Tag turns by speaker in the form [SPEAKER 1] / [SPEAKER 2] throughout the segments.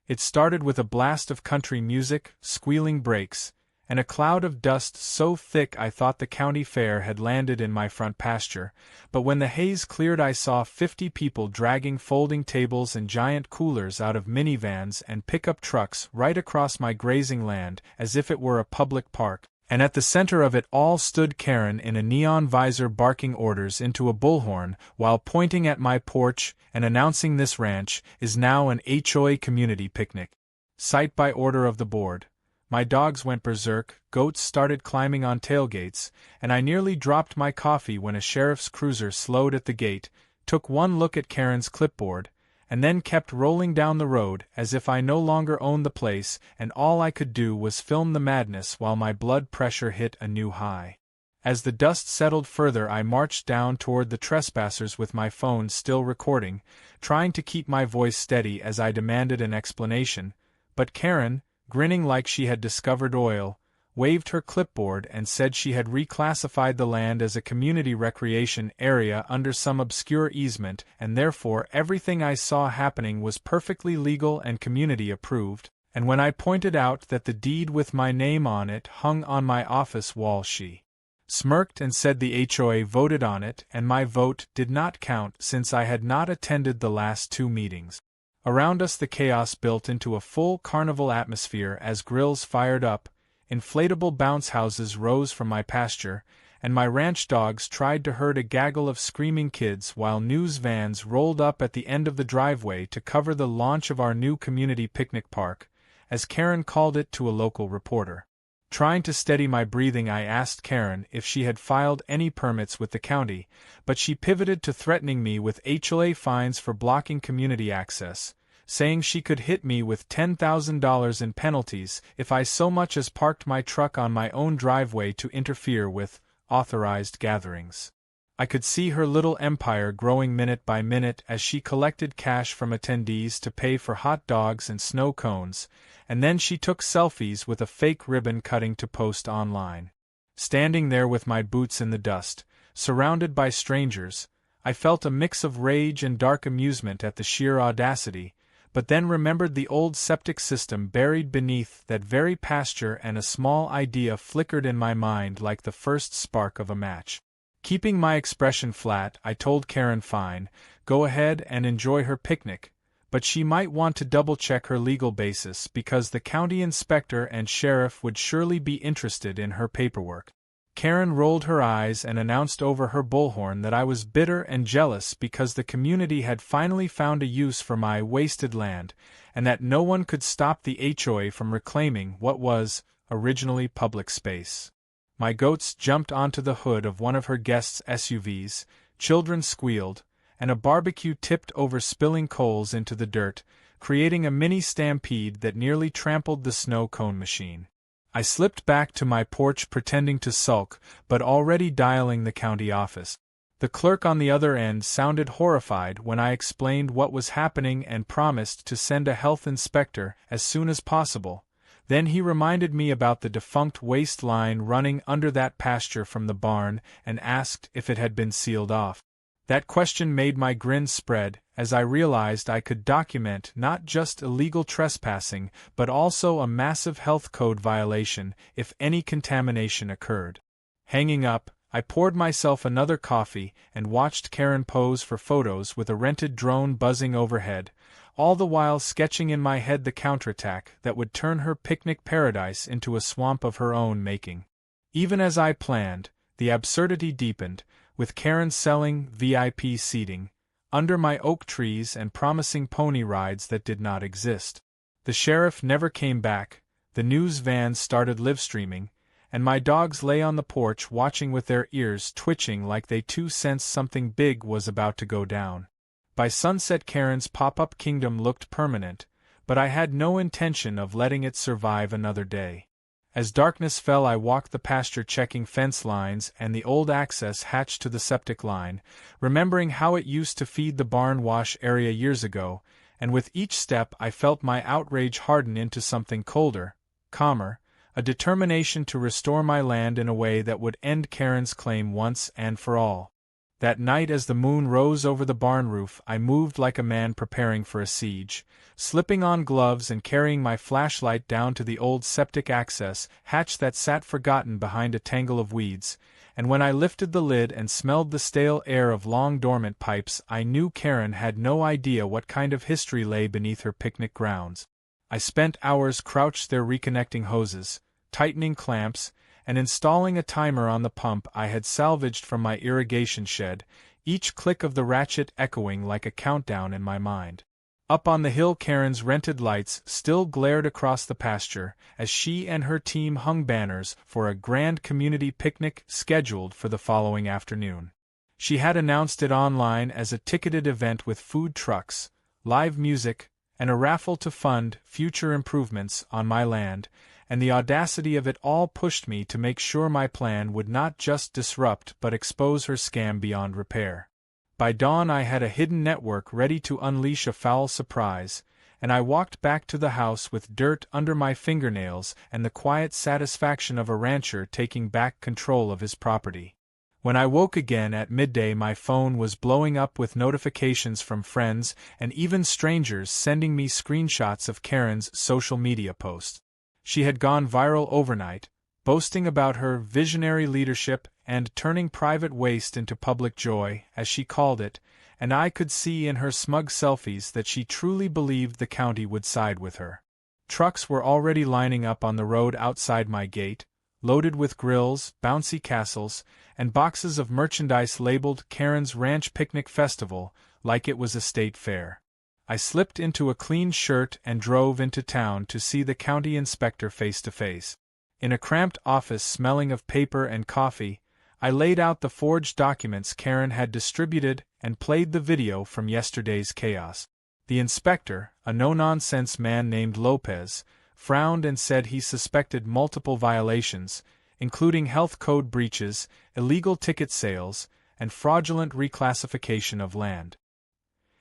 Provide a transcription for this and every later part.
[SPEAKER 1] It started with a blast of country music, squealing brakes, and a cloud of dust so thick I thought the county fair had landed in my front pasture, but when the haze cleared I saw 50 people dragging folding tables and giant coolers out of minivans and pickup trucks right across my grazing land as if it were a public park, and at the center of it all stood Karen in a neon visor barking orders into a bullhorn while pointing at my porch and announcing this ranch is now an HOA community picnic. Site by order of the board. My dogs went berserk, goats started climbing on tailgates, and I nearly dropped my coffee when a sheriff's cruiser slowed at the gate, took one look at Karen's clipboard, and then kept rolling down the road as if I no longer owned the place and all I could do was film the madness while my blood pressure hit a new high. As the dust settled further I marched down toward the trespassers with my phone still recording, trying to keep my voice steady as I demanded an explanation, but Karen, grinning like she had discovered oil, waved her clipboard and said she had reclassified the land as a community recreation area under some obscure easement and therefore everything I saw happening was perfectly legal and community approved, and when I pointed out that the deed with my name on it hung on my office wall she smirked and said the HOA voted on it and my vote did not count since I had not attended the last 2 meetings. Around us the chaos built into a full carnival atmosphere as grills fired up, inflatable bounce houses rose from my pasture, and my ranch dogs tried to herd a gaggle of screaming kids while news vans rolled up at the end of the driveway to cover the launch of our new community picnic park, as Karen called it to a local reporter. Trying to steady my breathing I asked Karen if she had filed any permits with the county, but she pivoted to threatening me with HOA fines for blocking community access, saying she could hit me with $10,000 in penalties if I so much as parked my truck on my own driveway to interfere with authorized gatherings. I could see her little empire growing minute by minute as she collected cash from attendees to pay for hot dogs and snow cones, and then she took selfies with a fake ribbon cutting to post online. Standing there with my boots in the dust, surrounded by strangers, I felt a mix of rage and dark amusement at the sheer audacity, but then remembered the old septic system buried beneath that very pasture and a small idea flickered in my mind like the first spark of a match. Keeping my expression flat, I told Karen fine, go ahead and enjoy her picnic, but she might want to double-check her legal basis because the county inspector and sheriff would surely be interested in her paperwork. Karen rolled her eyes and announced over her bullhorn that I was bitter and jealous because the community had finally found a use for my wasted land, and that no one could stop the HOA from reclaiming what was, originally public space. My goats jumped onto the hood of one of her guests' SUVs, children squealed, and a barbecue tipped over spilling coals into the dirt, creating a mini stampede that nearly trampled the snow cone machine. I slipped back to my porch pretending to sulk, but already dialing the county office. The clerk on the other end sounded horrified when I explained what was happening and promised to send a health inspector as soon as possible. Then he reminded me about the defunct waste line running under that pasture from the barn and asked if it had been sealed off. That question made my grin spread, as I realized I could document not just illegal trespassing but also a massive health code violation if any contamination occurred. Hanging up, I poured myself another coffee and watched Karen pose for photos with a rented drone buzzing overhead, all the while sketching in my head the counterattack that would turn her picnic paradise into a swamp of her own making. Even as I planned, the absurdity deepened, with Karen selling VIP seating under my oak trees and promising pony rides that did not exist. The sheriff never came back, the news vans started live-streaming, and my dogs lay on the porch watching with their ears twitching like they too sensed something big was about to go down. By sunset Karen's pop-up kingdom looked permanent, but I had no intention of letting it survive another day. As darkness fell I walked the pasture checking fence lines and the old access hatch to the septic line, remembering how it used to feed the barn wash area years ago, and with each step I felt my outrage harden into something colder, calmer, a determination to restore my land in a way that would end Karen's claim once and for all. That night as the moon rose over the barn roof I moved like a man preparing for a siege, slipping on gloves and carrying my flashlight down to the old septic access hatch that sat forgotten behind a tangle of weeds, and when I lifted the lid and smelled the stale air of long dormant pipes I knew Karen had no idea what kind of history lay beneath her picnic grounds. I spent hours crouched there reconnecting hoses, tightening clamps, and installing a timer on the pump I had salvaged from my irrigation shed, each click of the ratchet echoing like a countdown in my mind. Up on the hill Karen's rented lights still glared across the pasture as she and her team hung banners for a grand community picnic scheduled for the following afternoon. She had announced it online as a ticketed event with food trucks, live music, and a raffle to fund future improvements on my land, and the audacity of it all pushed me to make sure my plan would not just disrupt but expose her scam beyond repair. By dawn I had a hidden network ready to unleash a foul surprise, and I walked back to the house with dirt under my fingernails and the quiet satisfaction of a rancher taking back control of his property. When I woke again at midday my phone was blowing up with notifications from friends and even strangers sending me screenshots of Karen's social media posts. She had gone viral overnight, boasting about her visionary leadership and turning private waste into public joy, as she called it, and I could see in her smug selfies that she truly believed the county would side with her. Trucks were already lining up on the road outside my gate, loaded with grills, bouncy castles, and boxes of merchandise labeled Karen's Ranch Picnic Festival, like it was a state fair. I slipped into a clean shirt and drove into town to see the county inspector face to face. In a cramped office smelling of paper and coffee, I laid out the forged documents Karen had distributed and played the video from yesterday's chaos. The inspector, a no-nonsense man named Lopez, frowned and said he suspected multiple violations, including health code breaches, illegal ticket sales, and fraudulent reclassification of land.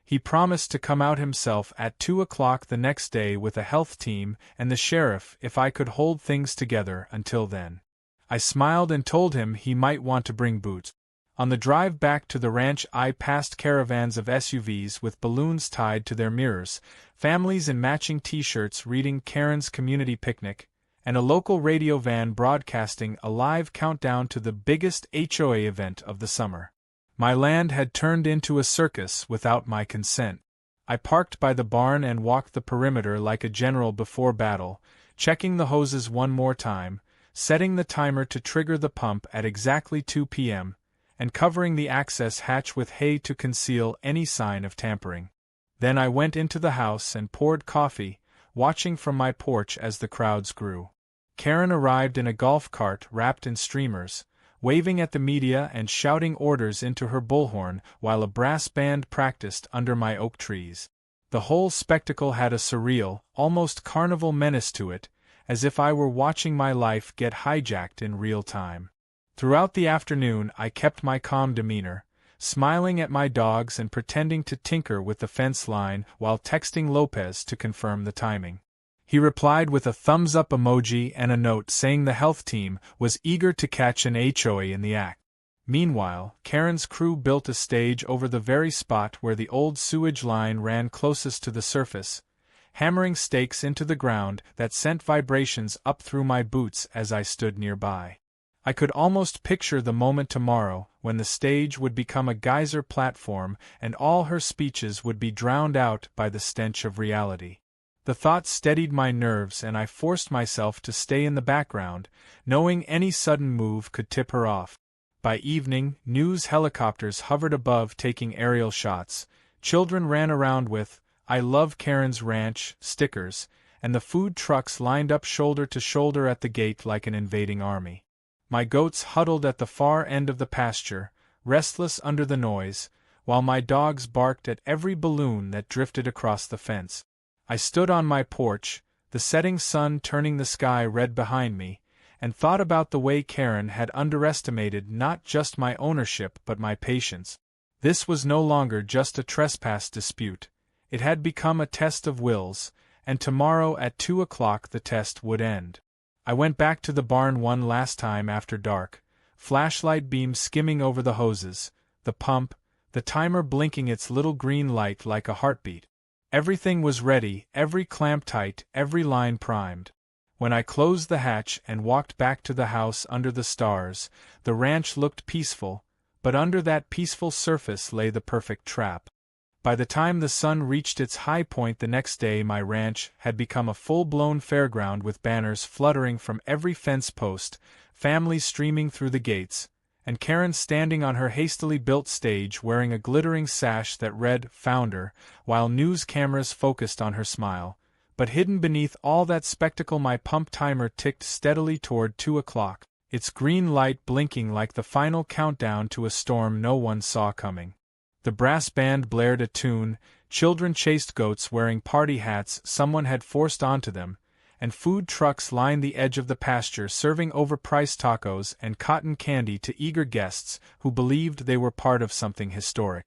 [SPEAKER 1] He promised to come out himself at 2 o'clock the next day with a health team and the sheriff if I could hold things together until then. I smiled and told him he might want to bring boots. On the drive back to the ranch I passed caravans of SUVs with balloons tied to their mirrors, families in matching t-shirts reading Karen's Community Picnic, and a local radio van broadcasting a live countdown to the biggest HOA event of the summer. My land had turned into a circus without my consent. I parked by the barn and walked the perimeter like a general before battle, checking the hoses one more time, setting the timer to trigger the pump at exactly 2 p.m., and covering the access hatch with hay to conceal any sign of tampering. Then I went into the house and poured coffee, watching from my porch as the crowds grew. Karen arrived in a golf cart wrapped in streamers, waving at the media and shouting orders into her bullhorn while a brass band practiced under my oak trees. The whole spectacle had a surreal, almost carnival menace to it, as if I were watching my life get hijacked in real time. Throughout the afternoon I kept my calm demeanor, smiling at my dogs and pretending to tinker with the fence line while texting Lopez to confirm the timing. He replied with a thumbs-up emoji and a note saying the health team was eager to catch an HOA in the act. Meanwhile, Karen's crew built a stage over the very spot where the old sewage line ran closest to the surface, hammering stakes into the ground that sent vibrations up through my boots as I stood nearby. I could almost picture the moment tomorrow when the stage would become a geyser platform and all her speeches would be drowned out by the stench of reality. The thought steadied my nerves and I forced myself to stay in the background, knowing any sudden move could tip her off. By evening, news helicopters hovered above taking aerial shots, children ran around with "I love Karen's Ranch" stickers, and the food trucks lined up shoulder to shoulder at the gate like an invading army. My goats huddled at the far end of the pasture, restless under the noise, while my dogs barked at every balloon that drifted across the fence. I stood on my porch, the setting sun turning the sky red behind me, and thought about the way Karen had underestimated not just my ownership but my patience. This was no longer just a trespass dispute, it had become a test of wills, and tomorrow at 2 o'clock the test would end. I went back to the barn one last time after dark, flashlight beams skimming over the hoses, the pump, the timer blinking its little green light like a heartbeat. Everything was ready, every clamp tight, every line primed. When I closed the hatch and walked back to the house under the stars, the ranch looked peaceful, but under that peaceful surface lay the perfect trap. By the time the sun reached its high point the next day, my ranch had become a full-blown fairground with banners fluttering from every fence post, families streaming through the gates, and Karen standing on her hastily built stage wearing a glittering sash that read "Founder," while news cameras focused on her smile. But hidden beneath all that spectacle, my pump timer ticked steadily toward 2 o'clock, its green light blinking like the final countdown to a storm no one saw coming. The brass band blared a tune, children chased goats wearing party hats someone had forced onto them, and food trucks lined the edge of the pasture serving overpriced tacos and cotton candy to eager guests who believed they were part of something historic.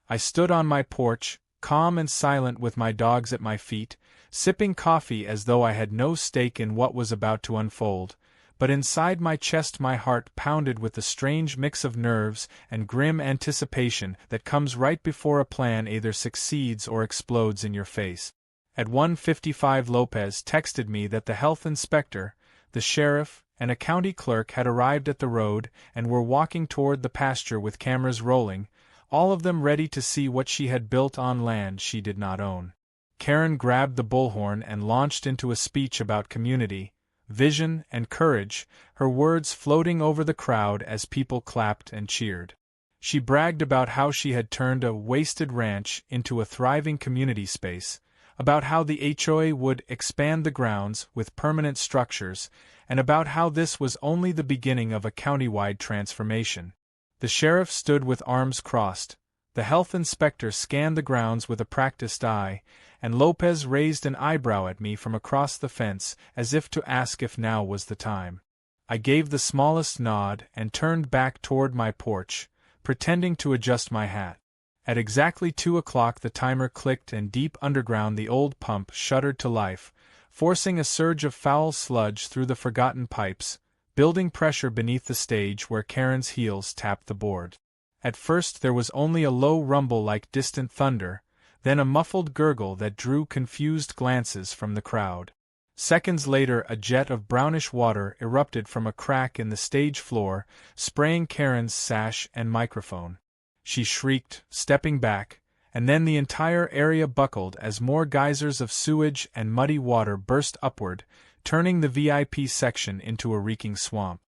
[SPEAKER 1] I stood on my porch, calm and silent with my dogs at my feet, sipping coffee as though I had no stake in what was about to unfold, but inside my chest my heart pounded with the strange mix of nerves and grim anticipation that comes right before a plan either succeeds or explodes in your face. At 1:55 Lopez texted me that the health inspector, the sheriff, and a county clerk had arrived at the road and were walking toward the pasture with cameras rolling, all of them ready to see what she had built on land she did not own. Karen grabbed the bullhorn and launched into a speech about community, vision, and courage, her words floating over the crowd as people clapped and cheered. She bragged about how she had turned a wasted ranch into a thriving community space, about how the HOA would expand the grounds with permanent structures, and about how this was only the beginning of a county-wide transformation. The sheriff stood with arms crossed, the health inspector scanned the grounds with a practiced eye, and Lopez raised an eyebrow at me from across the fence as if to ask if now was the time. I gave the smallest nod and turned back toward my porch, pretending to adjust my hat. At exactly 2 o'clock the timer clicked and deep underground the old pump shuddered to life, forcing a surge of foul sludge through the forgotten pipes, building pressure beneath the stage where Karen's heels tapped the board. At first there was only a low rumble like distant thunder, then a muffled gurgle that drew confused glances from the crowd. Seconds later a jet of brownish water erupted from a crack in the stage floor, spraying Karen's sash and microphone. She shrieked, stepping back, and then the entire area buckled as more geysers of sewage and muddy water burst upward, turning the VIP section into a reeking swamp.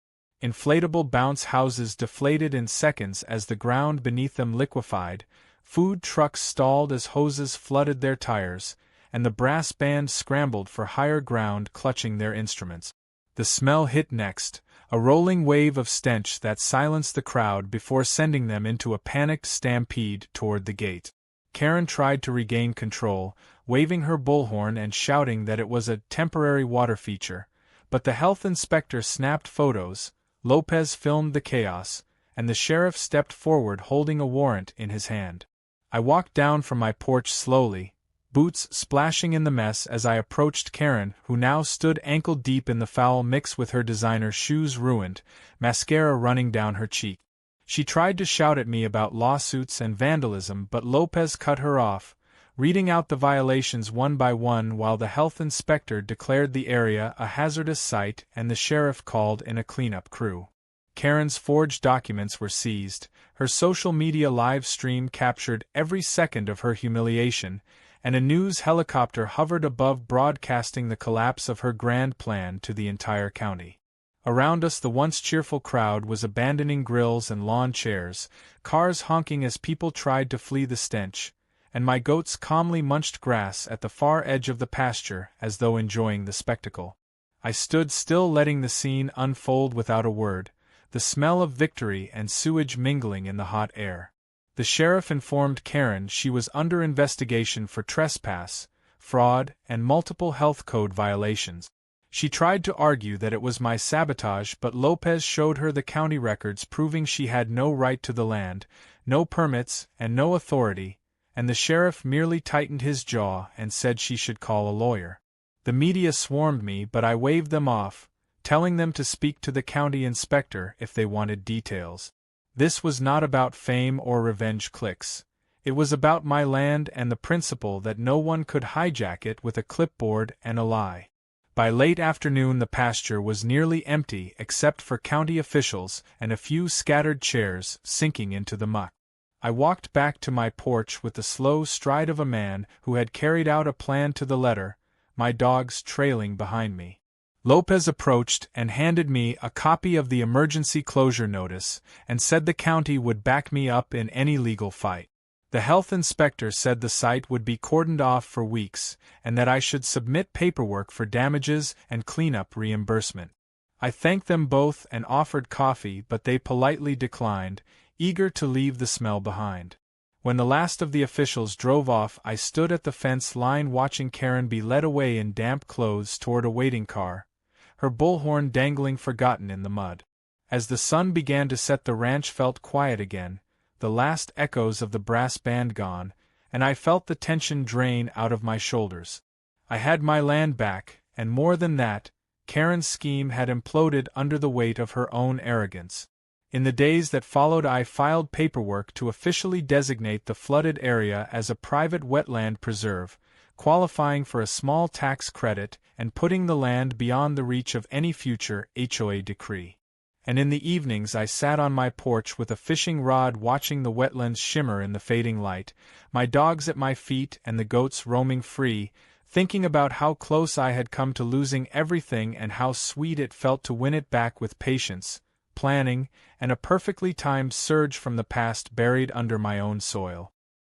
[SPEAKER 1] Inflatable bounce houses deflated in seconds as the ground beneath them liquefied, food trucks stalled as hoses flooded their tires, and the brass band scrambled for higher ground clutching their instruments. The smell hit next, a rolling wave of stench that silenced the crowd before sending them into a panicked stampede toward the gate. Karen tried to regain control, waving her bullhorn and shouting that it was a temporary water feature, but the health inspector snapped photos, Lopez filmed the chaos, and the sheriff stepped forward holding a warrant in his hand. I walked down from my porch slowly, boots splashing in the mess as I approached Karen, who now stood ankle-deep in the foul mix with her designer shoes ruined, mascara running down her cheek. She tried to shout at me about lawsuits and vandalism, but Lopez cut her off, reading out the violations one by one while the health inspector declared the area a hazardous site and the sheriff called in a cleanup crew. Karen's forged documents were seized, her social media live stream captured every second of her humiliation, and a news helicopter hovered above broadcasting the collapse of her grand plan to the entire county. Around us the once cheerful crowd was abandoning grills and lawn chairs, cars honking as people tried to flee the stench, and my goats calmly munched grass at the far edge of the pasture as though enjoying the spectacle. I stood still letting the scene unfold without a word, the smell of victory and sewage mingling in the hot air. The sheriff informed Karen she was under investigation for trespass, fraud, and multiple health code violations. She tried to argue that it was my sabotage, but Lopez showed her the county records proving she had no right to the land, no permits, and no authority, and the sheriff merely tightened his jaw and said she should call a lawyer. The media swarmed me, but I waved them off, telling them to speak to the county inspector if they wanted details. This was not about fame or revenge clicks. It was about my land and the principle that no one could hijack it with a clipboard and a lie. By late afternoon the pasture was nearly empty except for county officials and a few scattered chairs sinking into the muck. I walked back to my porch with the slow stride of a man who had carried out a plan to the letter, my dogs trailing behind me. Lopez approached and handed me a copy of the emergency closure notice and said the county would back me up in any legal fight. The health inspector said the site would be cordoned off for weeks and that I should submit paperwork for damages and cleanup reimbursement. I thanked them both and offered coffee, but they politely declined, eager to leave the smell behind. When the last of the officials drove off, I stood at the fence line watching Karen be led away in damp clothes toward a waiting car, her bullhorn dangling forgotten in the mud. As the sun began to set, the ranch felt quiet again, the last echoes of the brass band gone, and I felt the tension drain out of my shoulders. I had my land back, and more than that, Karen's scheme had imploded under the weight of her own arrogance. In the days that followed, I filed paperwork to officially designate the flooded area as a private wetland preserve, qualifying for a small tax credit and putting the land beyond the reach of any future HOA decree. And in the evenings I sat on my porch with a fishing rod watching the wetlands shimmer in the fading light, my dogs at my feet and the goats roaming free, thinking about how close I had come to losing everything and how sweet it felt to win it back with patience, planning, and a perfectly timed surge from the past buried under my own soil.